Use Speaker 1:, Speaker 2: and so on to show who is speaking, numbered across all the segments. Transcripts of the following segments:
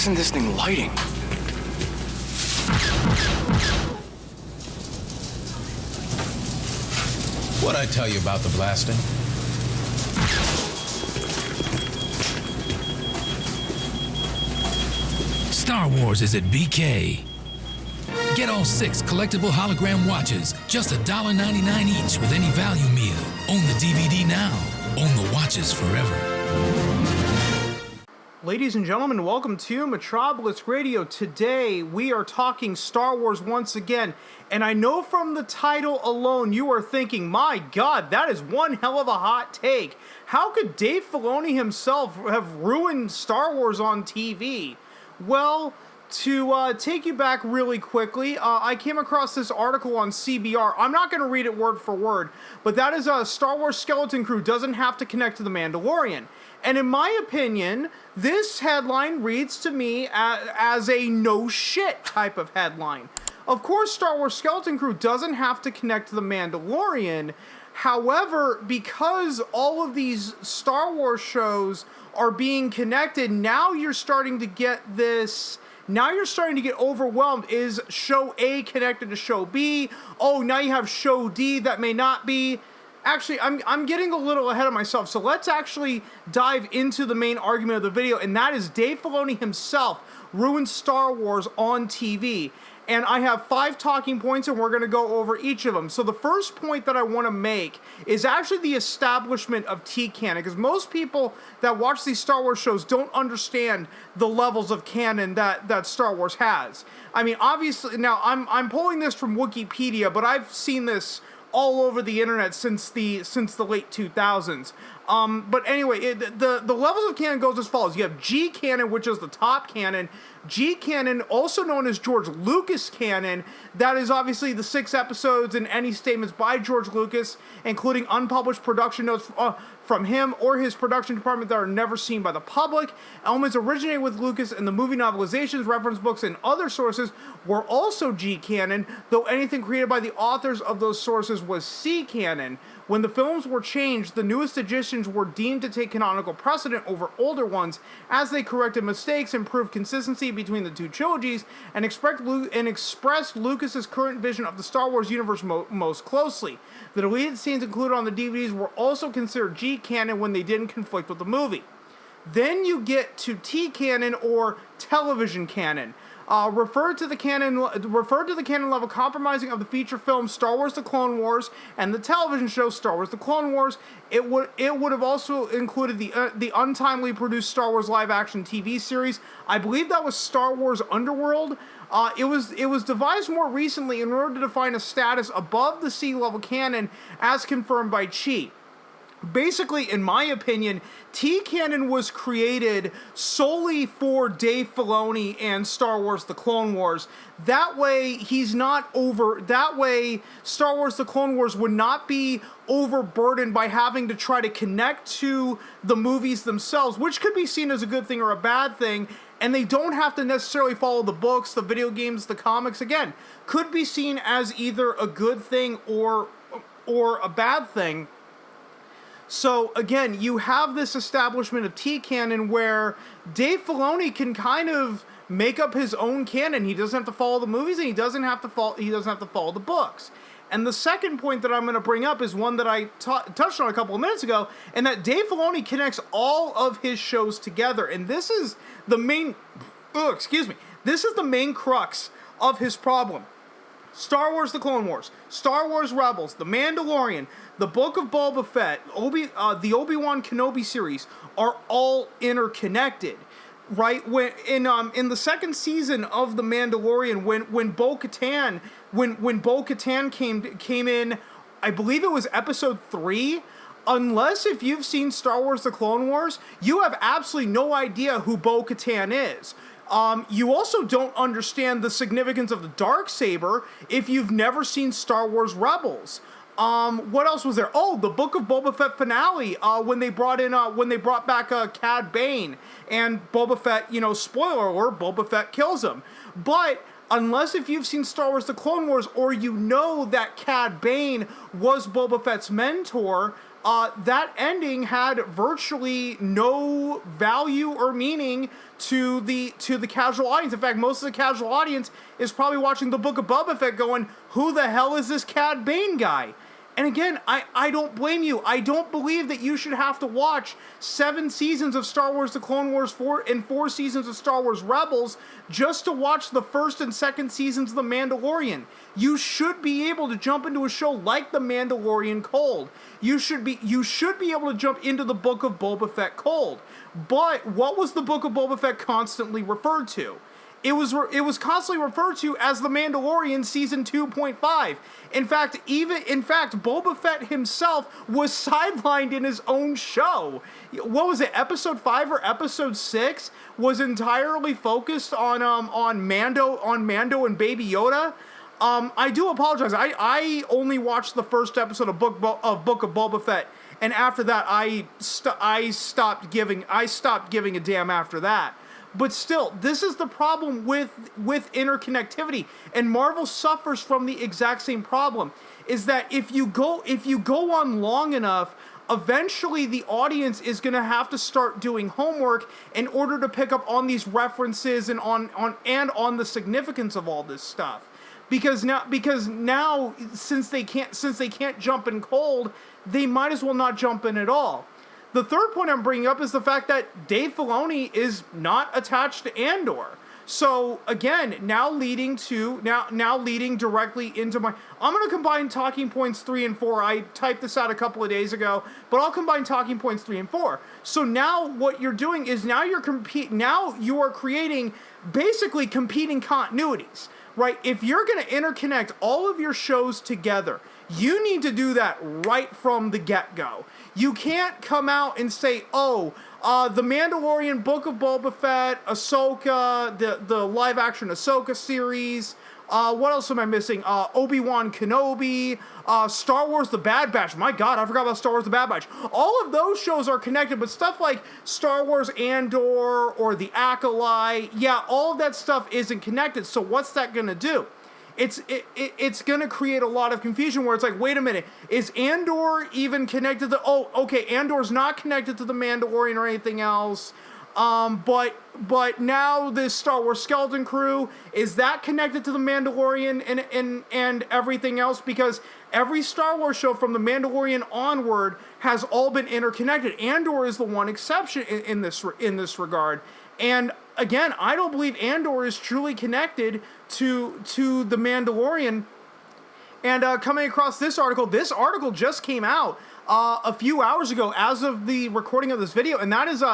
Speaker 1: isn't this thing lighting?
Speaker 2: What'd I tell you about the blasting?
Speaker 3: Star Wars is at BK. Get all 6 collectible hologram watches, just $1.99 each with any value meal. Own the DVD now. Own the watches forever.
Speaker 4: Ladies and gentlemen, welcome to Metropolis Radio. Today, we are talking Star Wars once again. And I know from the title alone, you are thinking, my God, that is one hell of a hot take. How could Dave Filoni himself have ruined Star Wars on TV? Well, to take you back really quickly, I came across this article on CBR. I'm not going to read it word for word, but that is a Star Wars skeleton crew doesn't have to connect to The Mandalorian. And in my opinion, this headline reads to me as a no shit type of headline. Of course, Star Wars skeleton crew doesn't have to connect to The Mandalorian. However, because all of these Star Wars shows are being connected, now you're starting to get this. Now you're starting to get overwhelmed. Is show A connected to show B? Oh, now you have show D that may not be. Actually, I'm getting a little ahead of myself, so let's actually dive into the main argument of the video, and that is Dave Filoni himself ruined Star Wars on TV. And I have 5 talking points, and we're going to go over each of them. So the first point that I want to make is actually the establishment of T-canon, because most people that watch these Star Wars shows don't understand the levels of canon that Star Wars has. I mean, obviously, now I'm pulling this from Wikipedia, but I've seen this all over the internet since the late 2000s. But anyway, the levels of canon goes as follows. You have G canon, which is the top canon. G canon, also known as George Lucas canon, that is obviously the 6 episodes and any statements by George Lucas, including unpublished production notes from him or his production department that are never seen by the public. Elements originated with Lucas in the movie novelizations, reference books, and other sources were also G canon, though anything created by the authors of those sources was C canon. When the films were changed, the newest editions were deemed to take canonical precedent over older ones, as they corrected mistakes, improved consistency between the 2 trilogies, and expressed Lucas's current vision of the Star Wars universe most closely. The deleted scenes included on the DVDs were also considered G canon when they didn't conflict with the movie. Then you get to T canon, or television canon. Referred to the canon level compromising of the feature film Star Wars: The Clone Wars and the television show Star Wars: The Clone Wars. It would have also included the untimely produced Star Wars live action TV series. I believe that was Star Wars Underworld. It was devised more recently in order to define a status above the C level canon, as confirmed by Chi. Basically, in my opinion, T-canon was created solely for Dave Filoni and Star Wars: The Clone Wars. That way, Star Wars: The Clone Wars would not be overburdened by having to try to connect to the movies themselves, which could be seen as a good thing or a bad thing, and they don't have to necessarily follow the books, the video games, the comics. Again, could be seen as either a good thing or a bad thing. So, again, you have this establishment of T-canon where Dave Filoni can kind of make up his own canon. He doesn't have to follow the movies, and he doesn't have to follow the books. And the second point that I'm going to bring up is one that I touched on a couple of minutes ago, and that Dave Filoni connects all of his shows together. And this is the main... This is the main crux of his problem. Star Wars: The Clone Wars, Star Wars Rebels, The Mandalorian, The Book of Boba Fett, the Obi-Wan Kenobi series are all interconnected, right? When in the second season of The Mandalorian, when Bo-Katan came in, I believe it was episode 3. Unless if you've seen Star Wars: The Clone Wars, you have absolutely no idea who Bo-Katan is. You also don't understand the significance of the Darksaber if you've never seen Star Wars Rebels. What else was there? Oh, the Book of Boba Fett finale, when they brought back Cad Bane, and Boba Fett, spoiler alert, Boba Fett kills him. But unless if you've seen Star Wars: The Clone Wars, or you know that Cad Bane was Boba Fett's mentor, that ending had virtually no value or meaning to the casual audience. In fact, most of the casual audience is probably watching the Book of Boba Fett going, who the hell is this Cad Bane guy? And again, I don't blame you. I don't believe that you should have to watch 7 seasons of Star Wars The Clone Wars 4 seasons of Star Wars Rebels just to watch the first and second seasons of The Mandalorian. You should be able to jump into a show like The Mandalorian cold. You should be able to jump into the Book of Boba Fett cold. But what was the Book of Boba Fett constantly referred to? It was constantly referred to as The Mandalorian Season 2.5. In fact, Boba Fett himself was sidelined in his own show. What was it, Episode 5 or Episode 6 was entirely focused on Mando and Baby Yoda. I do apologize. I only watched the first episode of Book of Boba Fett, and after that, I stopped giving a damn after that. But still, this is the problem with interconnectivity, and Marvel suffers from the exact same problem. Is that if you go on long enough, eventually the audience is going to have to start doing homework in order to pick up on these references and on the significance of all this stuff. Because now since they can't jump in cold, they might as well not jump in at all. The third point I'm bringing up is the fact that Dave Filoni is not attached to Andor. So again, now leading directly into my... I'm going to combine talking points 3 and 4. I typed this out a couple of days ago, but I'll combine talking points 3 and 4. So now what you're doing is now you are creating basically competing continuities, right? If you're going to interconnect all of your shows together, you need to do that right from the get-go. You can't come out and say, The Mandalorian, Book of Boba Fett, Ahsoka, the live-action Ahsoka series, what else am I missing? Obi-Wan Kenobi, Star Wars The Bad Batch. My God, I forgot about Star Wars The Bad Batch. All of those shows are connected, but stuff like Star Wars Andor or The Acolyte, all of that stuff isn't connected. So what's that going to do? It's going to create a lot of confusion where it's like, wait a minute, is Andor even connected to... Andor's not connected to the Mandalorian or anything else. But now this Star Wars Skeleton Crew, is that connected to the Mandalorian and everything else? Because every Star Wars show from the Mandalorian onward has all been interconnected. Andor is the one exception in this regard. And again, I don't believe Andor is truly connected to the Mandalorian. And coming across this article just came out a few hours ago as of the recording of this video, and that is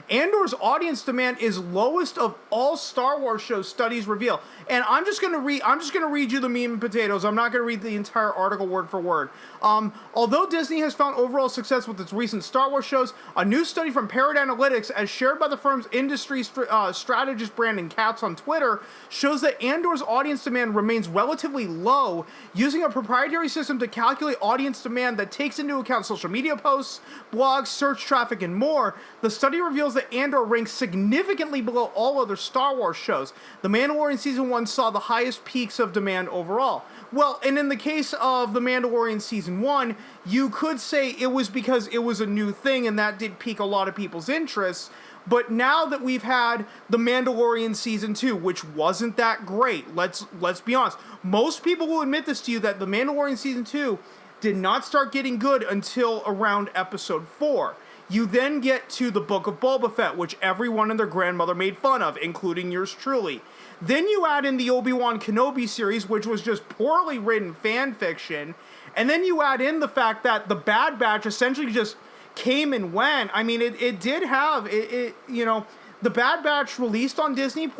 Speaker 4: Andor's audience demand is lowest of all Star Wars shows, studies reveal. And I'm just gonna read you the meat and potatoes. I'm not gonna read the entire article word for word. Although Disney has found overall success with its recent Star Wars shows, a new study from Parrot Analytics, as shared by the firm's industry strategist Brandon Katz on Twitter, shows that Andor's audience demand remains relatively low, using a proprietary system to calculate audience demand that takes into account social media posts, blogs, search traffic, and more. The study reveals that Andor ranks significantly below all other Star Wars shows. The Mandalorian Season 1 saw the highest peaks of demand overall. Well, and in the case of The Mandalorian Season 1, you could say it was because it was a new thing and that did pique a lot of people's interests. But now that we've had The Mandalorian Season 2, which wasn't that great, let's be honest. Most people will admit this to you, that The Mandalorian Season 2 did not start getting good until around Episode 4. You then get to the Book of Boba Fett, which everyone and their grandmother made fun of, including yours truly. Then you add in the Obi-Wan Kenobi series, which was just poorly written fan fiction. And then you add in the fact that The Bad Batch essentially just came and went. I mean, it did have, The Bad Batch released on Disney+.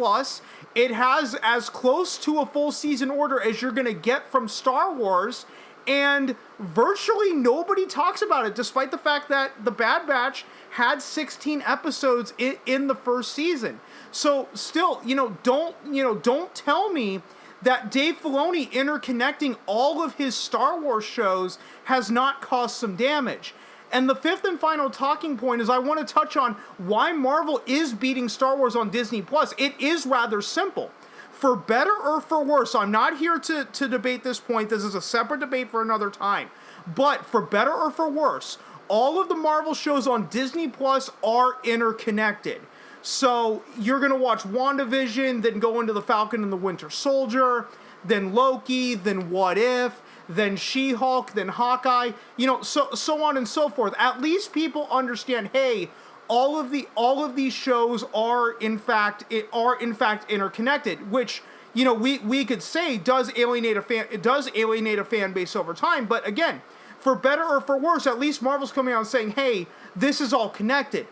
Speaker 4: It has as close to a full season order as you're going to get from Star Wars. And virtually nobody talks about it, despite the fact that The Bad Batch had 16 episodes in the first season. So still, don't tell me that Dave Filoni interconnecting all of his Star Wars shows has not caused some damage. And the fifth and final talking point is I want to touch on why Marvel is beating Star Wars on Disney+. It is rather simple. For better or for worse, I'm not here to debate this point. This is a separate debate for another time. But for better or for worse, all of the Marvel shows on Disney Plus are interconnected. So you're going to watch WandaVision, then go into the Falcon and the Winter Soldier, then Loki, then What If, then She-Hulk, then Hawkeye, you know, so on and so forth. At least people understand, hey, all of these shows are in fact interconnected, which, you know, we could say does alienate a fan base over time, but again, for better or for worse, at least Marvel's coming out and saying, hey, this is all connected.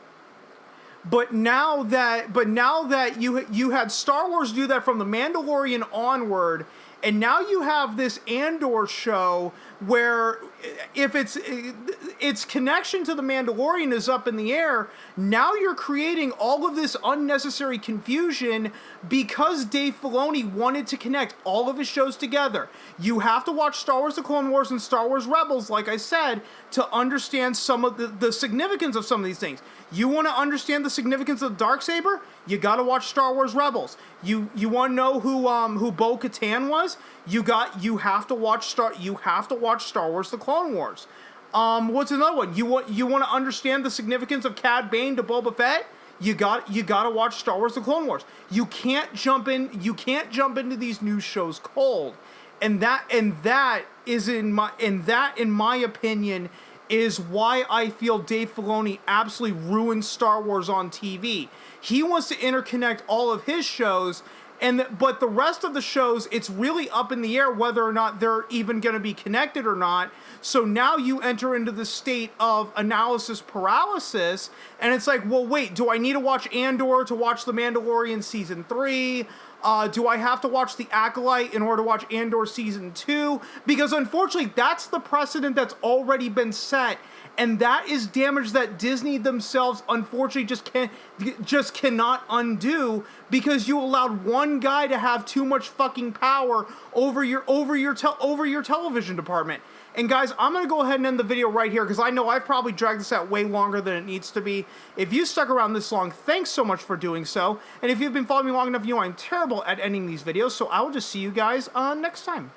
Speaker 4: But now that you had Star Wars do that from The Mandalorian onward, and now you have this Andor show where if its connection to The Mandalorian is up in the air, now you're creating all of this unnecessary confusion because Dave Filoni wanted to connect all of his shows together. You have to watch Star Wars The Clone Wars and Star Wars Rebels, like I said, to understand some of the significance of some of these things. You want to understand the significance of the Darksaber? You got to watch Star Wars Rebels. You want to know who Bo-Katan was? You have to watch Star Wars The Clone Wars. What's another one? You want to understand the significance of Cad Bane to Boba Fett? You got to watch Star Wars The Clone Wars. You can't jump into these new shows cold. And that in my opinion is why I feel Dave Filoni absolutely ruined Star Wars on TV. He wants to interconnect all of his shows, but the rest of the shows, it's really up in the air whether or not they're even going to be connected or not. So now you enter into the state of analysis paralysis, and it's like, well, wait, do I need to watch Andor to watch The Mandalorian Season 3? Do I have to watch The Acolyte in order to watch Andor Season 2? Because unfortunately, that's the precedent that's already been set, and that is damage that Disney themselves unfortunately just cannot undo, because you allowed one guy to have too much fucking power over your television department. And guys, I'm going to go ahead and end the video right here because I know I've probably dragged this out way longer than it needs to be. If you stuck around this long, thanks so much for doing so. And if you've been following me long enough, you know I'm terrible at ending these videos, so I will just see you guys next time.